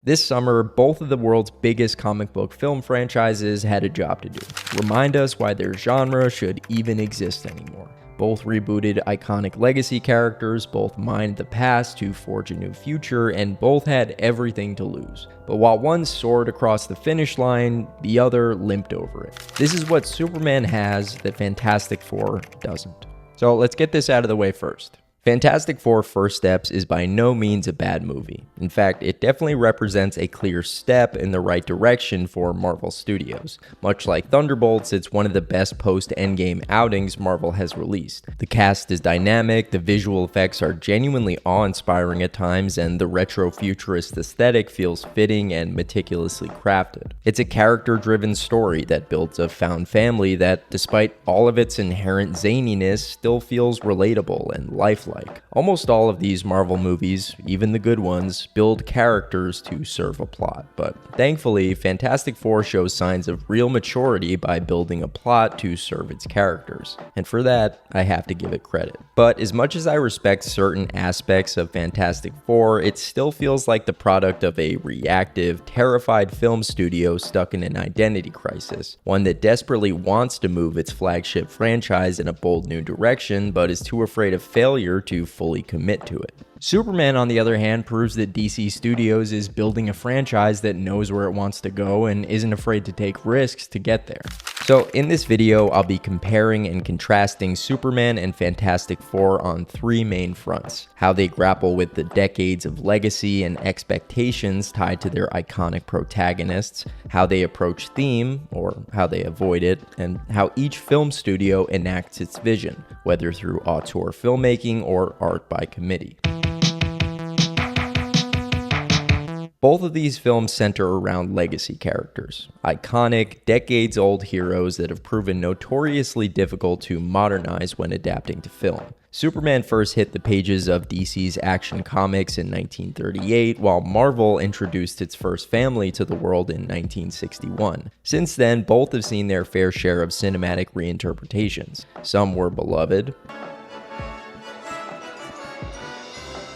This summer, both of the world's biggest comic book film franchises had a job to do. Remind us why their genre should even exist anymore. Both rebooted iconic legacy characters, both mined the past to forge a new future, and both had everything to lose. But while one soared across the finish line, the other limped over it. This is what Superman has that Fantastic Four doesn't. So let's get this out of the way first. Fantastic Four: First Steps is by no means a bad movie. In fact, it definitely represents a clear step in the right direction for Marvel Studios. Much like Thunderbolts, it's one of the best post-Endgame outings Marvel has released. The cast is dynamic, the visual effects are genuinely awe-inspiring at times, and the retro-futurist aesthetic feels fitting and meticulously crafted. It's a character-driven story that builds a found family that, despite all of its inherent zaniness, still feels relatable and lifelike. Almost all of these Marvel movies, even the good ones, build characters to serve a plot, but thankfully, Fantastic Four shows signs of real maturity by building a plot to serve its characters, and for that, I have to give it credit. But as much as I respect certain aspects of Fantastic Four, it still feels like the product of a reactive, terrified film studio stuck in an identity crisis, one that desperately wants to move its flagship franchise in a bold new direction, but is too afraid of failure to fully commit to it. Superman, on the other hand, proves that DC Studios is building a franchise that knows where it wants to go and isn't afraid to take risks to get there. So in this video, I'll be comparing and contrasting Superman and Fantastic Four on three main fronts: how they grapple with the decades of legacy and expectations tied to their iconic protagonists, how they approach theme, or how they avoid it, and how each film studio enacts its vision, whether through auteur filmmaking or art by committee. Both of these films center around legacy characters, iconic, decades-old heroes that have proven notoriously difficult to modernize when adapting to film. Superman first hit the pages of DC's Action Comics in 1938, while Marvel introduced its first family to the world in 1961. Since then, both have seen their fair share of cinematic reinterpretations. Some were beloved,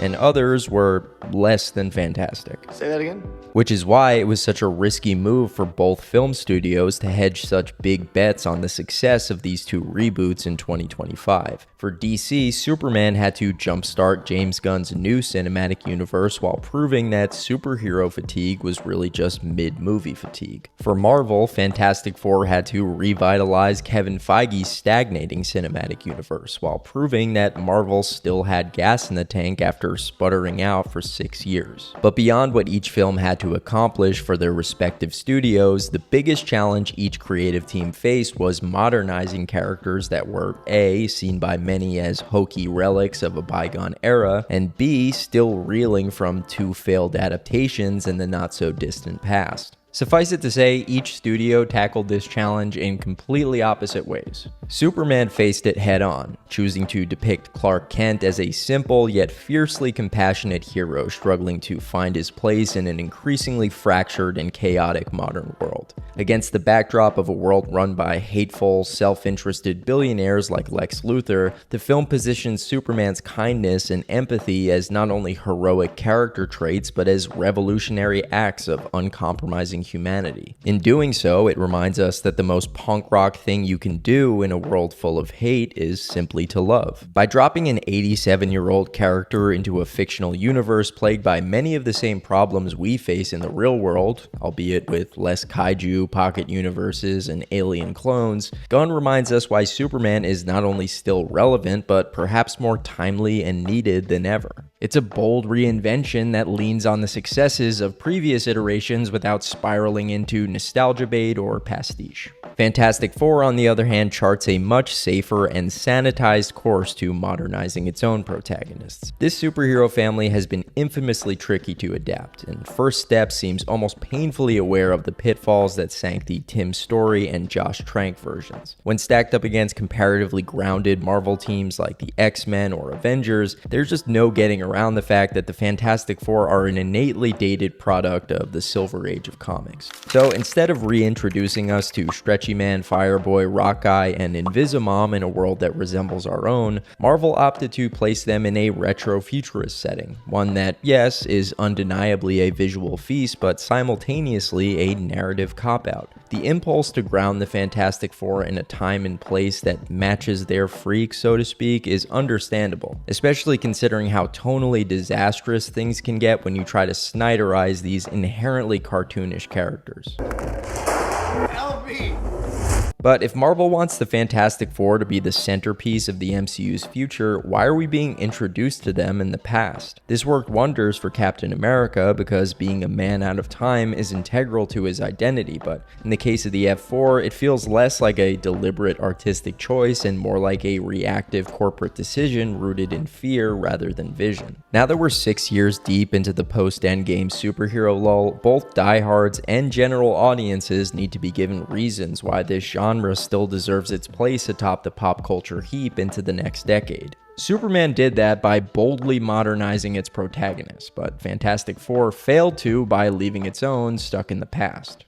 and others were less than fantastic. Say that again? Which is why it was such a risky move for both film studios to hedge such big bets on the success of these two reboots in 2025. For DC, Superman had to jumpstart James Gunn's new cinematic universe while proving that superhero fatigue was really just mid-movie fatigue. For Marvel, Fantastic Four had to revitalize Kevin Feige's stagnating cinematic universe while proving that Marvel still had gas in the tank after sputtering out for 6 years. But beyond what each film had to accomplish for their respective studios, the biggest challenge each creative team faced was modernizing characters that were A, seen by many as hokey relics of a bygone era, and B, still reeling from two failed adaptations in the not-so-distant past. Suffice it to say, each studio tackled this challenge in completely opposite ways. Superman faced it head-on, choosing to depict Clark Kent as a simple yet fiercely compassionate hero struggling to find his place in an increasingly fractured and chaotic modern world. Against the backdrop of a world run by hateful, self-interested billionaires like Lex Luthor, the film positions Superman's kindness and empathy as not only heroic character traits, but as revolutionary acts of uncompromising humanity. In doing so, it reminds us that the most punk rock thing you can do in a world full of hate is simply to love. By dropping an 87-year-old character into a fictional universe plagued by many of the same problems we face in the real world, albeit with less kaiju, pocket universes, and alien clones, Gunn reminds us why Superman is not only still relevant, but perhaps more timely and needed than ever. It's a bold reinvention that leans on the successes of previous iterations without spiraling into nostalgia bait or pastiche. Fantastic Four, on the other hand, charts a much safer and sanitized course to modernizing its own protagonists. This superhero family has been infamously tricky to adapt, and First Step seems almost painfully aware of the pitfalls that sank the Tim Story and Josh Trank versions. When stacked up against comparatively grounded Marvel teams like the X-Men or Avengers, there's just no getting around the fact that the Fantastic Four are an innately dated product of the Silver Age of comics. So instead of reintroducing us to stretchy Stretchy Man, Fireboy, Rock Guy, and Invisimom in a world that resembles our own, Marvel opted to place them in a retro-futurist setting, one that, yes, is undeniably a visual feast, but simultaneously a narrative cop-out. The impulse to ground the Fantastic Four in a time and place that matches their freak, so to speak, is understandable, especially considering how tonally disastrous things can get when you try to Snyderize these inherently cartoonish characters. Help me! But if Marvel wants the Fantastic Four to be the centerpiece of the MCU's future, why are we being introduced to them in the past? This worked wonders for Captain America because being a man out of time is integral to his identity, but in the case of the F4, it feels less like a deliberate artistic choice and more like a reactive corporate decision rooted in fear rather than vision. Now that we're 6 years deep into the post-Endgame superhero lull, both diehards and general audiences need to be given reasons why this genre still deserves its place atop the pop culture heap into the next decade. Superman did that by boldly modernizing its protagonist, but Fantastic Four failed to by leaving its own stuck in the past.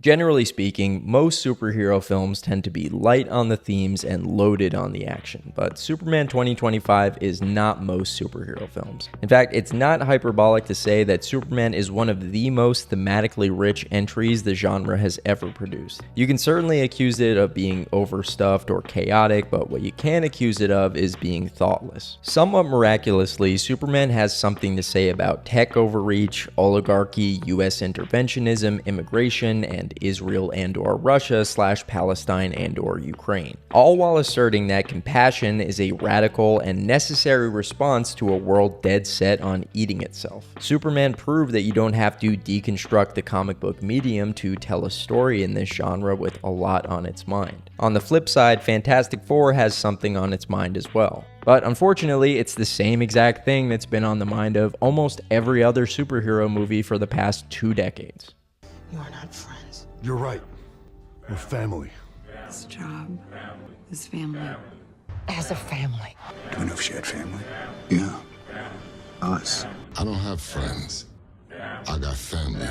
Generally speaking, most superhero films tend to be light on the themes and loaded on the action, but Superman 2025 is not most superhero films. In fact, it's not hyperbolic to say that Superman is one of the most thematically rich entries the genre has ever produced. You can certainly accuse it of being overstuffed or chaotic, but what you can accuse it of is being thoughtless. Somewhat miraculously, Superman has something to say about tech overreach, oligarchy, US interventionism, immigration, and Israel and/or Russia/Palestine and/or Ukraine, all while asserting that compassion is a radical and necessary response to a world dead set on eating itself. Superman proved that you don't have to deconstruct the comic book medium to tell a story in this genre with a lot on its mind. On the flip side, Fantastic Four has something on its mind as well. But unfortunately, it's the same exact thing that's been on the mind of almost every other superhero movie for the past 2 decades. You are not friends. You're right. We're family. This job, this family. As a family. Do we know if she had family? Yeah. Us. I don't have friends. I got family.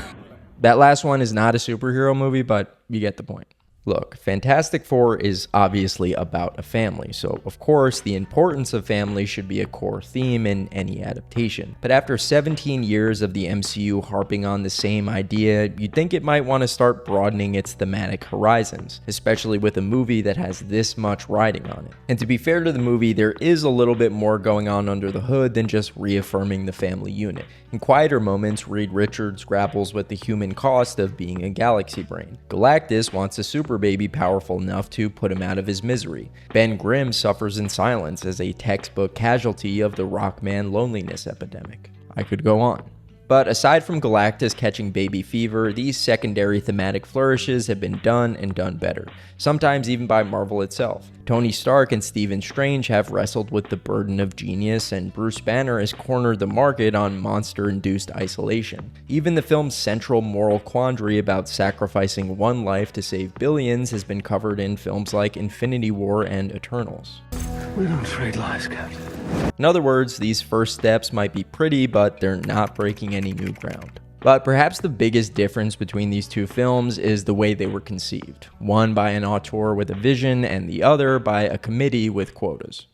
That last one is not a superhero movie, but you get the point. Look, Fantastic Four is obviously about a family, so of course the importance of family should be a core theme in any adaptation. But after 17 years of the MCU harping on the same idea, you'd think it might want to start broadening its thematic horizons, especially with a movie that has this much riding on it. And to be fair to the movie, there is a little bit more going on under the hood than just reaffirming the family unit. In quieter moments, Reed Richards grapples with the human cost of being a galaxy brain. Galactus wants a super baby powerful enough to put him out of his misery. Ben Grimm suffers in silence as a textbook casualty of the Rockman loneliness epidemic. I could go on. But aside from Galactus catching baby fever, these secondary thematic flourishes have been done and done better, sometimes even by Marvel itself. Tony Stark and Stephen Strange have wrestled with the burden of genius, and Bruce Banner has cornered the market on monster-induced isolation. Even the film's central moral quandary about sacrificing one life to save billions has been covered in films like Infinity War and Eternals. We don't trade lives, Captain. In other words, these first steps might be pretty, but they're not breaking any new ground. But perhaps the biggest difference between these two films is the way they were conceived, one by an auteur with a vision and the other by a committee with quotas.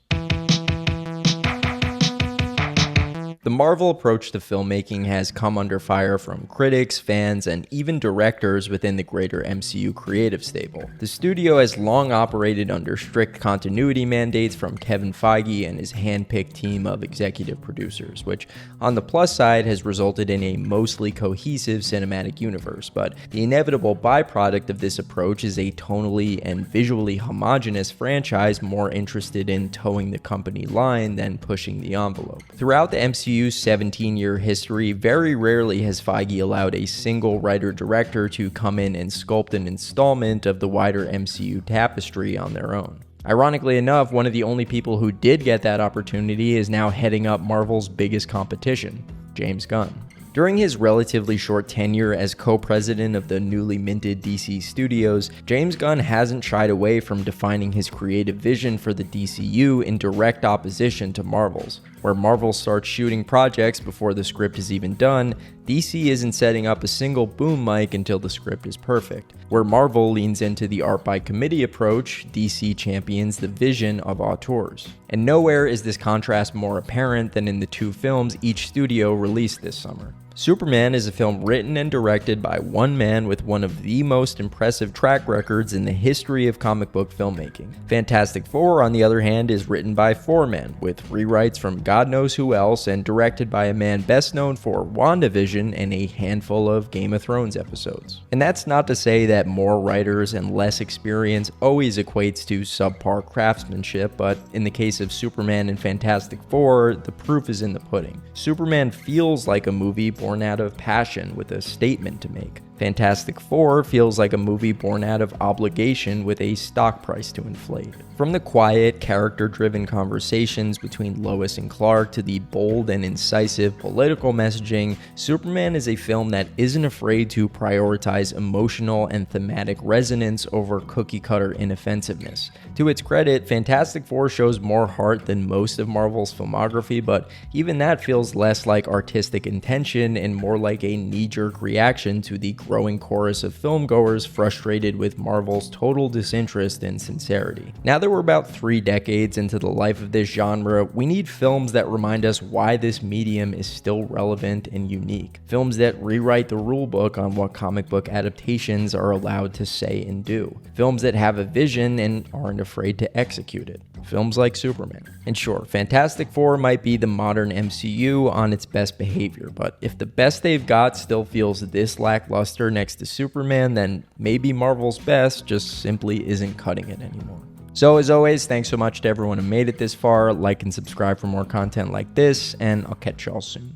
The Marvel approach to filmmaking has come under fire from critics, fans, and even directors within the greater MCU creative stable. The studio has long operated under strict continuity mandates from Kevin Feige and his hand-picked team of executive producers, which on the plus side has resulted in a mostly cohesive cinematic universe, but the inevitable byproduct of this approach is a tonally and visually homogenous franchise more interested in towing the company line than pushing the envelope. Throughout the MCU's 17-year history, very rarely has Feige allowed a single writer-director to come in and sculpt an installment of the wider MCU tapestry on their own. Ironically enough, one of the only people who did get that opportunity is now heading up Marvel's biggest competition, James Gunn. During his relatively short tenure as co-president of the newly minted DC Studios, James Gunn hasn't shied away from defining his creative vision for the DCU in direct opposition to Marvel's. Where Marvel starts shooting projects before the script is even done, DC isn't setting up a single boom mic until the script is perfect. Where Marvel leans into the art by committee approach, DC champions the vision of auteurs. And nowhere is this contrast more apparent than in the two films each studio released this summer. Superman is a film written and directed by one man with one of the most impressive track records in the history of comic book filmmaking. Fantastic Four, on the other hand, is written by four men, with rewrites from God knows who else, and directed by a man best known for WandaVision and a handful of Game of Thrones episodes. And that's not to say that more writers and less experience always equates to subpar craftsmanship, but in the case of Superman and Fantastic Four, the proof is in the pudding. Superman feels like a movie born out of passion with a statement to make. Fantastic Four feels like a movie born out of obligation with a stock price to inflate. From the quiet, character-driven conversations between Lois and Clark to the bold and incisive political messaging, Superman is a film that isn't afraid to prioritize emotional and thematic resonance over cookie-cutter inoffensiveness. To its credit, Fantastic Four shows more heart than most of Marvel's filmography, but even that feels less like artistic intention and more like a knee-jerk reaction to the growing chorus of filmgoers frustrated with Marvel's total disinterest and sincerity. Now that we're about 3 decades into the life of this genre, we need films that remind us why this medium is still relevant and unique. Films that rewrite the rulebook on what comic book adaptations are allowed to say and do. Films that have a vision and aren't afraid to execute it. Films like Superman. And sure, Fantastic Four might be the modern MCU on its best behavior, but if the best they've got still feels this lackluster next to Superman, then maybe Marvel's best just simply isn't cutting it anymore. So as always, thanks so much to everyone who made it this far. Like and subscribe for more content like this, and I'll catch y'all soon.